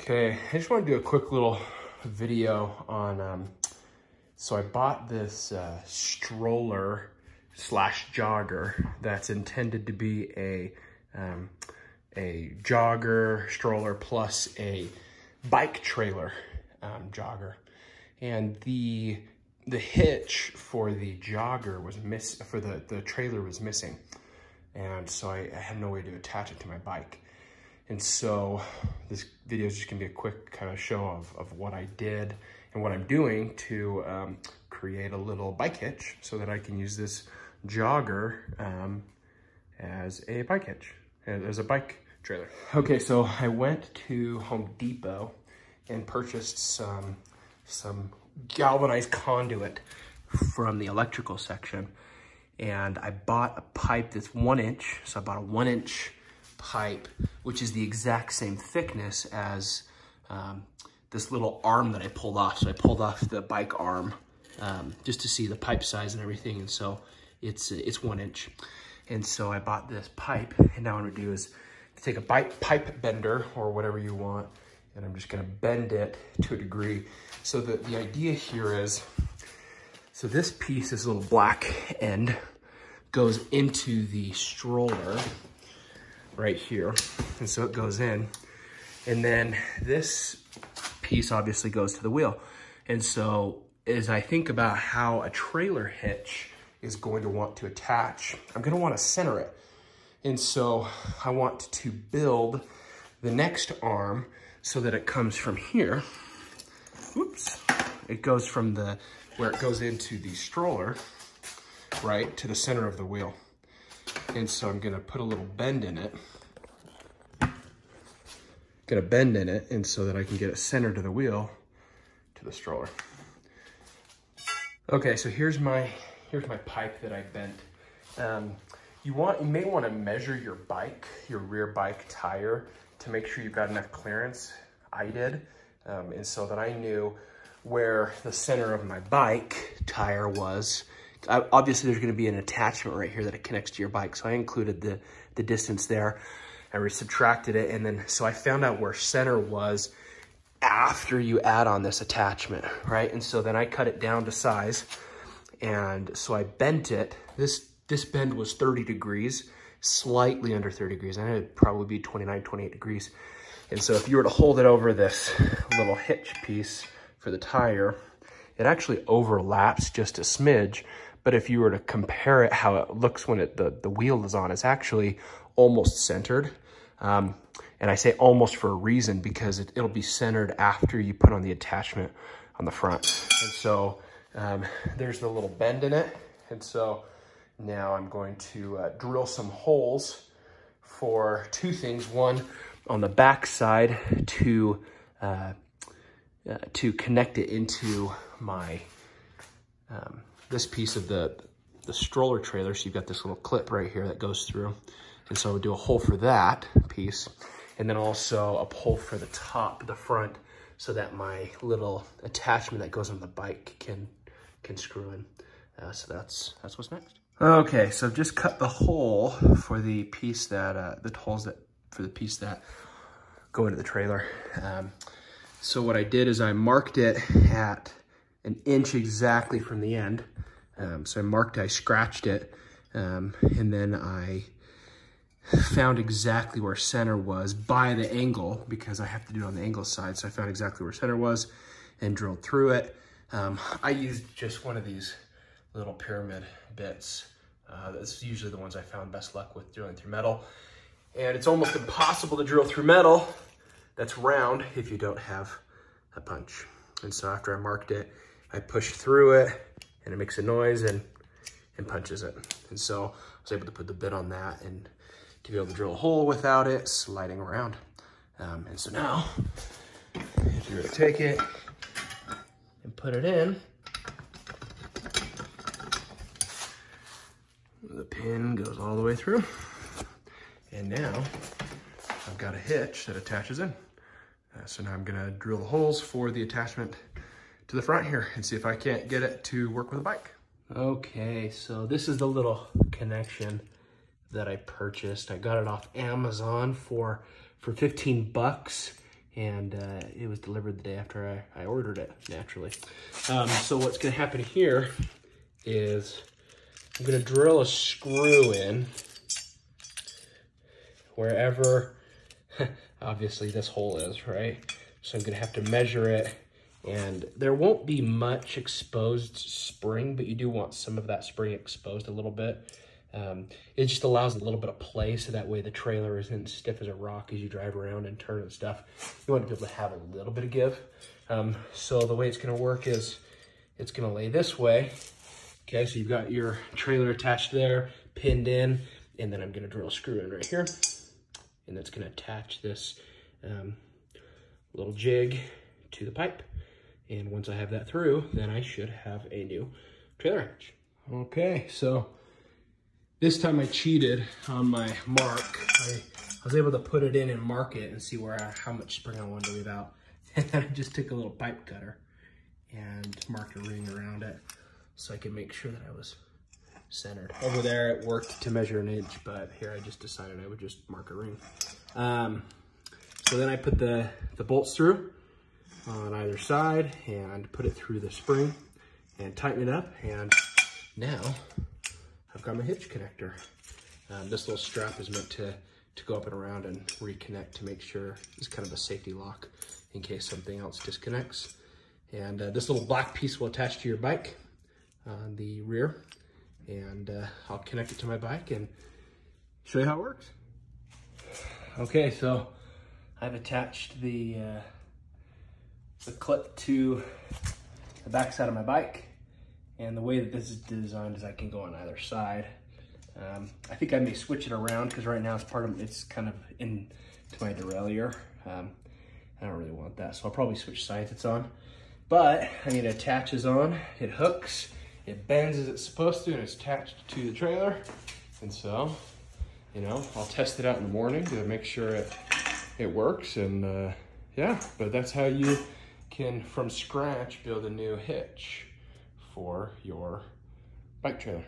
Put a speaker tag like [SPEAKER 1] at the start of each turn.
[SPEAKER 1] Okay, I just want to do a quick little video on, so I bought this stroller slash jogger that's intended to be a jogger, stroller, plus a bike trailer jogger. And the hitch for the jogger was the trailer was missing. And so I had no way to attach it to my bike. And so this video is just gonna be a quick kind of show of what I did and what I'm doing to create a little bike hitch so that I can use this jogger as a bike hitch, as a bike trailer. Okay, so I went to Home Depot and purchased some galvanized conduit from the electrical section. And I bought a pipe that's 1 inch. So I bought a 1 inch pipe, which is the exact same thickness as this little arm that I pulled off. So I pulled off the bike arm just to see the pipe size and everything. And so it's 1 inch. And so I bought this pipe, and now what I'm gonna do is take a pipe bender or whatever you want, and I'm just gonna bend it to a degree. So the idea here is, so this piece, this little black end, goes into the stroller right here. And so it goes in. And then this piece obviously goes to the wheel. And so as I think about how a trailer hitch is going to want to attach, I'm gonna wanna center it. And so I want to build the next arm so that it comes from here. Oops. It goes from where it goes into the stroller, right, to the center of the wheel. And so I'm gonna put a little bend in it. And so that I can get it centered to the wheel, to the stroller. Okay, so here's my pipe that I bent. You may want to measure your rear bike tire, to make sure you've got enough clearance. I did, and so that I knew where the center of my bike tire was. Obviously, there's going to be an attachment right here that it connects to your bike, so I included the distance there. I subtracted it, and then so I found out where center was after you add on this attachment, right? And so then I cut it down to size, and so I bent it. This bend was 30 degrees, slightly under 30 degrees. I know it'd probably be 29, 28 degrees. And so if you were to hold it over this little hitch piece for the tire, it actually overlaps just a smidge. But if you were to compare it, how it looks when the wheel is on, it's actually almost centered. And I say almost for a reason, because it'll be centered after you put on the attachment on the front. And so there's the little bend in it. And so now I'm going to drill some holes for two things. One, on the back side to connect it into my this piece of the stroller trailer. So you've got this little clip right here that goes through. And so I'll do a hole for that piece. And then also a hole for the top, the front, so that my little attachment that goes on the bike can screw in. So that's what's next. Okay, so I've just cut the hole for the piece that, for the piece that go into the trailer. So what I did is I marked it at 1 inch exactly from the end. So I scratched it, and then I found exactly where center was by the angle, because I have to do it on the angle side. So I found exactly where center was and drilled through it. I used just one of these little pyramid bits. That's usually the ones I found best luck with drilling through metal. And it's almost impossible to drill through metal that's round if you don't have a punch. And so after I marked it, I pushed through it, and it makes a noise and punches it. And so I was able to put the bit on that and to be able to drill a hole without it sliding around. And so now, if you were to take it and put it in, the pin goes all the way through. And now I've got a hitch that attaches in. So now I'm gonna drill the holes for the attachment to the front here and see if I can't get it to work with a bike. Okay, so this is the little connection that I purchased. I got it off Amazon for 15 bucks. and it was delivered the day after I ordered it, naturally. So what's gonna happen here is I'm gonna drill a screw in wherever, obviously this hole is, right? So I'm gonna have to measure it, and there won't be much exposed spring, but you do want some of that spring exposed a little bit. It just allows a little bit of play, so that way the trailer isn't stiff as a rock as you drive around and turn and stuff. You want to be able to have a little bit of give. So the way it's gonna work is it's gonna lay this way. Okay, so you've got your trailer attached there, pinned in, and then I'm gonna drill a screw in right here, and that's gonna attach this little jig to the pipe. And once I have that through, then I should have a new trailer hitch. Okay, so this time I cheated on my mark. I was able to put it in and mark it and see how much spring I wanted to leave out. And then I just took a little pipe cutter and marked a ring around it so I could make sure that I was centered. Over there it worked to measure an inch, but here I just decided I would just mark a ring. So then I put the bolts through on either side and put it through the spring and tighten it up, and now I've got my hitch connector. This little strap is meant to go up and around and reconnect to make sure it's kind of a safety lock in case something else disconnects. And this little black piece will attach to your bike on the rear, and I'll connect it to my bike and show you how it works. Okay, so I've attached the clip to the back side of my bike, and the way that this is designed is I can go on either side. I think I may switch it around because right now it's kind of into my derailleur. I don't really want that, so I'll probably switch sides it's on. But I mean, it attaches on, it hooks, it bends as it's supposed to, and it's attached to the trailer. And so, you know, I'll test it out in the morning to make sure it works, and yeah, but that's how you can, from scratch, build a new hitch for your bike trailer.